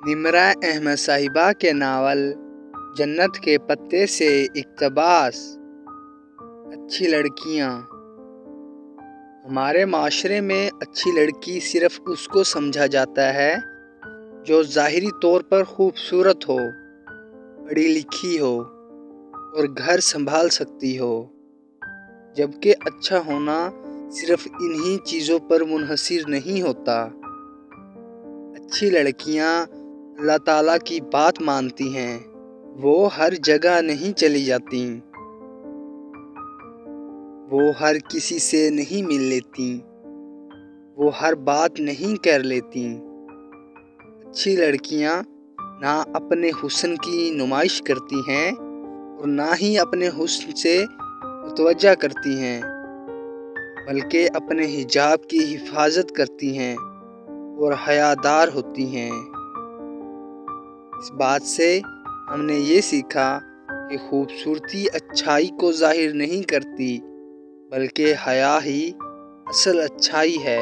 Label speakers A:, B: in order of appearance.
A: نمرہ احمد صاحبہ کے ناول جنت کے پتے سے اقتباس۔ اچھی لڑکیاں۔ ہمارے معاشرے میں اچھی لڑکی صرف اس کو سمجھا جاتا ہے جو ظاہری طور پر خوبصورت ہو، پڑھی لکھی ہو اور گھر سنبھال سکتی ہو، جبکہ اچھا ہونا صرف انہی چیزوں پر منحصر نہیں ہوتا۔ اچھی لڑکیاں اللہ تعالیٰ کی بات مانتی ہیں، وہ ہر جگہ نہیں چلی جاتیں، وہ ہر کسی سے نہیں مل لیتیں، وہ ہر بات نہیں کر لیتیں۔ اچھی لڑکیاں نہ اپنے حسن کی نمائش کرتی ہیں اور نہ ہی اپنے حسن سے متوجہ کرتی ہیں، بلکہ اپنے حجاب کی حفاظت کرتی ہیں اور حیادار ہوتی ہیں۔ اس بات سے ہم نے یہ سیکھا کہ خوبصورتی اچھائی کو ظاہر نہیں کرتی، بلکہ حیا ہی اصل اچھائی ہے۔